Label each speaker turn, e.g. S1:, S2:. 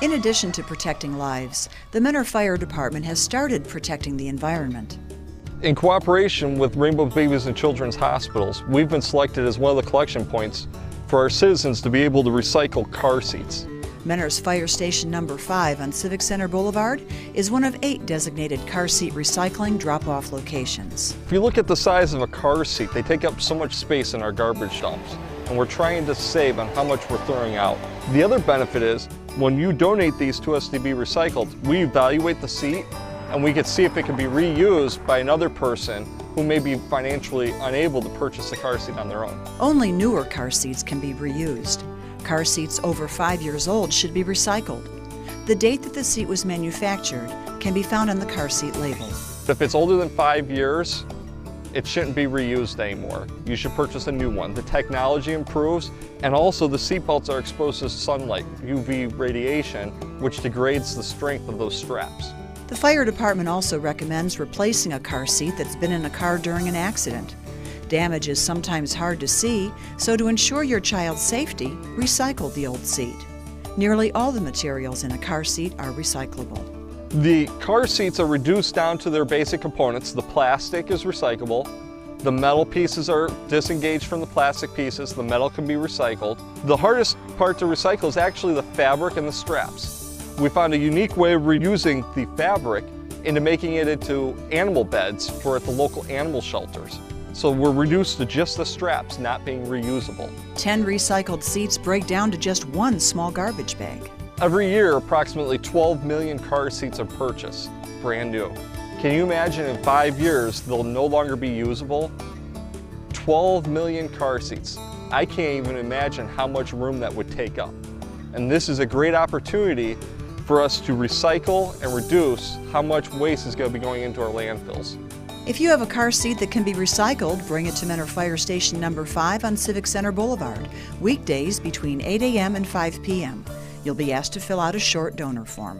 S1: In addition to protecting lives, the Mentor Fire Department has started protecting the environment.
S2: In cooperation with Rainbow Babies and Children's Hospitals, we've been selected as one of the collection points for our citizens to be able to recycle car seats.
S1: Mentor's Fire Station number 5 on Civic Center Boulevard is one of 8 designated car seat recycling drop-off locations.
S2: If you look at the size of a car seat, they take up so much space in our garbage dumps, and we're trying to save on how much we're throwing out. The other benefit is, when you donate these to us to be recycled, we evaluate the seat and we can see if it can be reused by another person who may be financially unable to purchase a car seat on their own.
S1: Only newer car seats can be reused. Car seats over 5 years old should be recycled. The date that the seat was manufactured can be found on the car seat label.
S2: If it's older than 5 years, it shouldn't be reused anymore. You should purchase a new one. The technology improves, and also the seat belts are exposed to sunlight, UV radiation, which degrades the strength of those straps.
S1: The fire department also recommends replacing a car seat that's been in a car during an accident. Damage is sometimes hard to see, so to ensure your child's safety, recycle the old seat. Nearly all the materials in a car seat are recyclable.
S2: The car seats are reduced down to their basic components. The plastic is recyclable. The metal pieces are disengaged from the plastic pieces. The metal can be recycled. The hardest part to recycle is actually the fabric and the straps. We found a unique way of reusing the fabric into making it into animal beds for at the local animal shelters. So we're reduced to just the straps not being reusable.
S1: 10 recycled seats break down to just 1 small garbage bag.
S2: Every year, approximately 12 million car seats are purchased, brand new. Can you imagine in 5 years they'll no longer be usable? 12 million car seats. I can't even imagine how much room that would take up. And this is a great opportunity for us to recycle and reduce how much waste is going to be going into our landfills.
S1: If you have a car seat that can be recycled, bring it to Mentor Fire Station number 5 on Civic Center Boulevard, weekdays between 8 a.m. and 5 p.m. You'll be asked to fill out a short donor form.